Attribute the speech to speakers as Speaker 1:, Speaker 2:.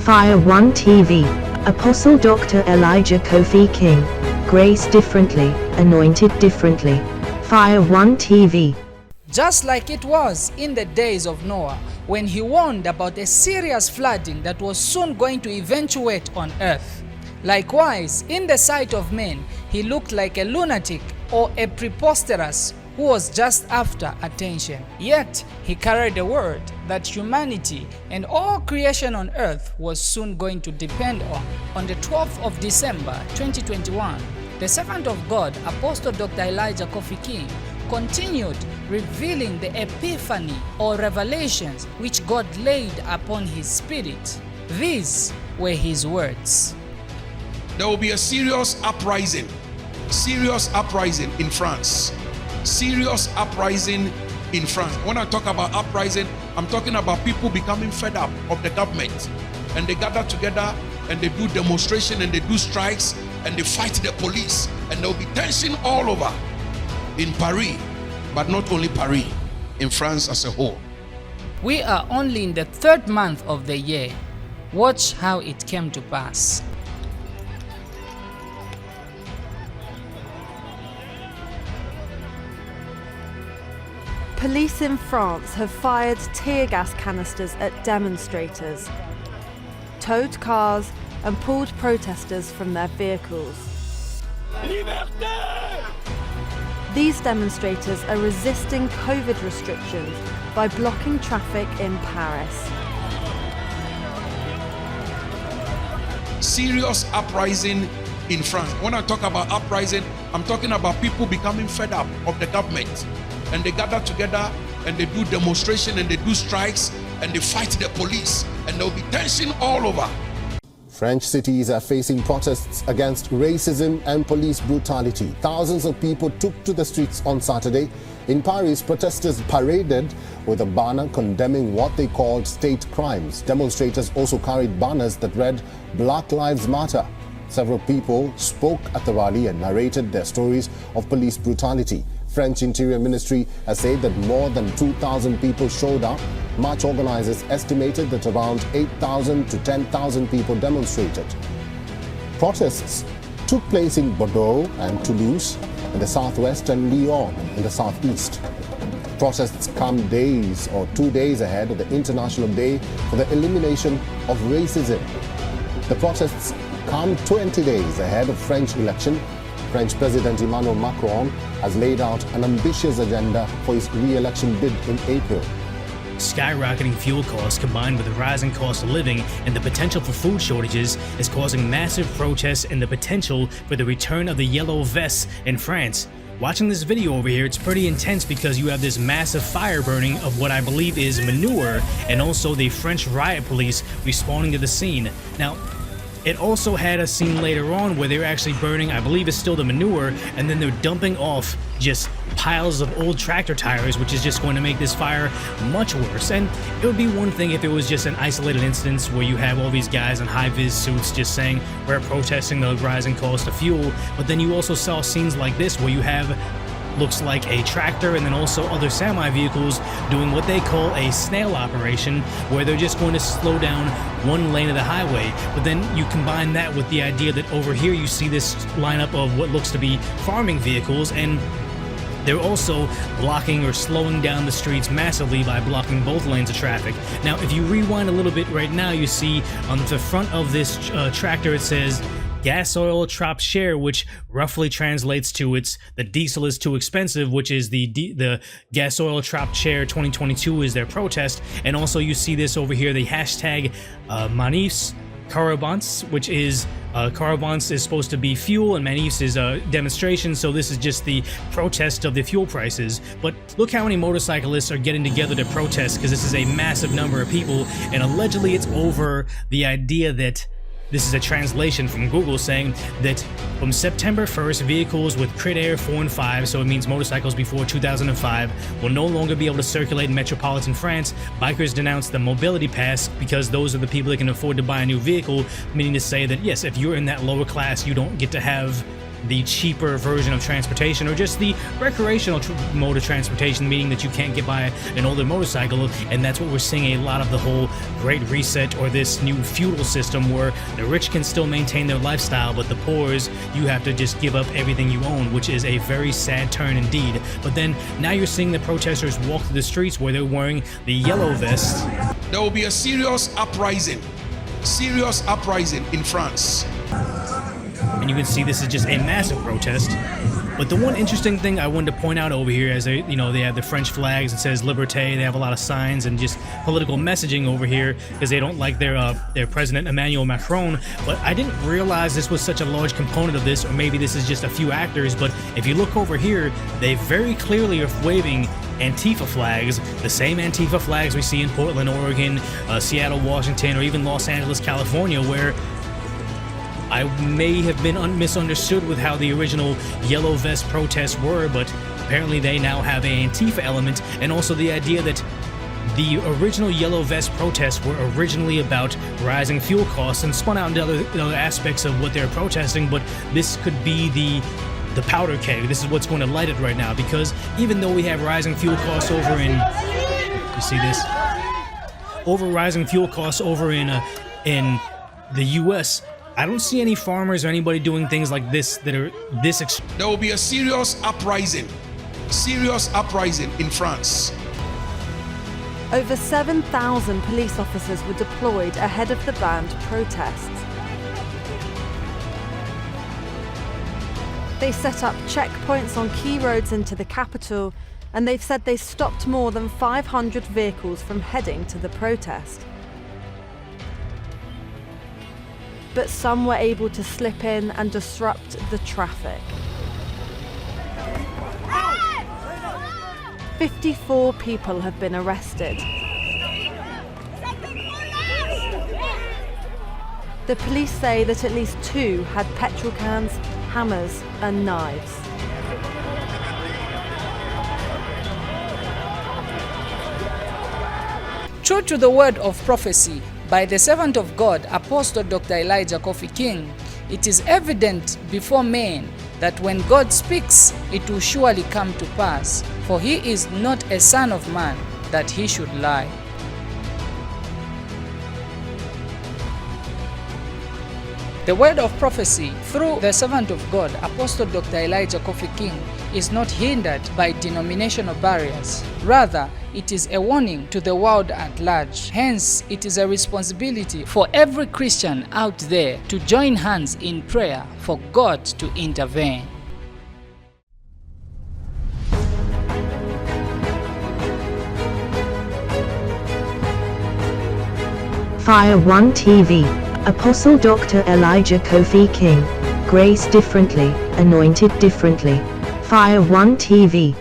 Speaker 1: Fire One TV. Apostle Dr. Elijah Kofi King. Grace differently, anointed differently. Fire One TV.
Speaker 2: Just like it was in the days of Noah, when he warned about a serious flooding that was soon going to eventuate on earth. Likewise, in the sight of men, he looked like a lunatic or a preposterous who was just after attention. Yet, he carried a word that humanity and all creation on earth was soon going to depend on. On the 12th of December 2021, the servant of God, Apostle Dr. Elijah Kofi King, continued revealing the epiphany or revelations which God laid upon his spirit. These were his words.
Speaker 3: There will be a serious uprising in France. Serious uprising in France. When I talk about uprising, I'm talking about people becoming fed up of the government, and they gather together and they do demonstration and they do strikes and they fight the police, and there will be tension all over in Paris, but not only Paris, in France as a whole.
Speaker 2: We are only in the third month of the year. Watch how it came to pass.
Speaker 4: Police in France have fired tear gas canisters at demonstrators, towed cars and pulled protesters from their vehicles. Liberté! These demonstrators are resisting COVID restrictions by blocking traffic in Paris.
Speaker 3: Serious uprising in France. When I talk about uprising, I'm talking about people becoming fed up of the government, and they gather together and they do demonstration and they do strikes and they fight the police, and there will be tension all over.
Speaker 5: French cities are facing protests against racism and police brutality. Thousands of people took to the streets on Saturday. In Paris, protesters paraded with a banner condemning what they called state crimes. Demonstrators also carried banners that read "Black Lives Matter." Several people spoke at the rally and narrated their stories of police brutality. French Interior Ministry has said that more than 2,000 people showed up. March organizers estimated that around 8,000 to 10,000 people demonstrated. Protests took place in Bordeaux and Toulouse in the southwest and Lyon in the southeast. Protests come days or 2 days ahead of the International Day for the Elimination of Racism. The protests come 20 days ahead of French election. French President Emmanuel Macron has laid out an ambitious agenda for his re-election bid in April.
Speaker 6: Skyrocketing fuel costs combined with the rising cost of living and the potential for food shortages is causing massive protests and the potential for the return of the yellow vests in France. Watching this video over here, it's pretty intense because you have this massive fire burning of what I believe is manure, and also the French riot police responding to the scene. Now, it also had a scene later on where they're actually burning, I believe it's still the manure, and then they're dumping off just piles of old tractor tires, which is just going to make this fire much worse. And it would be one thing if it was just an isolated instance where you have all these guys in high-vis suits just saying we're protesting the rising cost of fuel, but then you also saw scenes like this where you have looks like a tractor and then also other semi-vehicles doing what they call a snail operation, where they're just going to slow down one lane of the highway. But then you combine that with the idea that over here you see this lineup of what looks to be farming vehicles, and they're also blocking or slowing down the streets massively by blocking both lanes of traffic. Now, if you rewind a little bit right now, you see on the front of this tractor it says gas oil trop cher, which roughly translates to the diesel is too expensive, which is the gas oil trop cher 2022 is their protest. And also you see this over here, the hashtag Manifs Carabans, which is Carabans is supposed to be fuel and Manifs is demonstration, so this is just the protest of the fuel prices. But look how many motorcyclists are getting together to protest, because this is a massive number of people, and allegedly it's over the idea that this is a translation from Google saying that from September 1st, vehicles with Crit Air 4 and 5, so it means motorcycles before 2005, will no longer be able to circulate in metropolitan France. Bikers denounced the mobility pass because those are the people that can afford to buy a new vehicle, meaning to say that yes, if you're in that lower class, you don't get to have the cheaper version of transportation, or just the recreational mode of transportation, meaning that you can't get by an older motorcycle. And that's what we're seeing a lot of the whole Great Reset, or this new feudal system where the rich can still maintain their lifestyle, but the poor's, you have to just give up everything you own, which is a very sad turn indeed. But then now you're seeing the protesters walk through the streets where they're wearing the yellow vests.
Speaker 3: There will be a serious uprising in France.
Speaker 6: And you can see this is just a massive protest. But the one interesting thing I wanted to point out over here, as they have the French flags, it says Liberté, they have a lot of signs and just political messaging over here because they don't like their president Emmanuel Macron. But I didn't realize this was such a large component of this, or maybe this is just a few actors. But if you look over here, they very clearly are waving Antifa flags, the same Antifa flags we see in Portland, Oregon, Seattle, Washington, or even Los Angeles, California, where I may have been misunderstood with how the original yellow vest protests were, but apparently they now have an Antifa element, and also the idea that the original yellow vest protests were originally about rising fuel costs and spun out into other aspects of what they're protesting, but this could be the powder keg. This is what's going to light it right now, because even though we have rising fuel costs over in, you see this, rising fuel costs over in the U.S., I don't see any farmers or anybody doing things like this that are this
Speaker 3: There will be a serious uprising in France.
Speaker 4: Over 7,000 police officers were deployed ahead of the banned protests. They set up checkpoints on key roads into the capital, and they've said they stopped more than 500 vehicles from heading to the protest. But some were able to slip in and disrupt the traffic. 54 people have been arrested. The police say that at least 2 had petrol cans, hammers and knives.
Speaker 2: True to the word of prophecy by the servant of God, Apostle Dr. Elijah Kofi King, it is evident before men that when God speaks, it will surely come to pass, for he is not a son of man that he should lie. The word of prophecy through the servant of God, Apostle Dr. Elijah Kofi King, is not hindered by denominational barriers. Rather, it is a warning to the world at large. Hence, it is a responsibility for every Christian out there to join hands in prayer for God to intervene.
Speaker 1: Fire One TV. Apostle Dr. Elijah Kofi King. Grace differently, anointed differently. Fire One TV.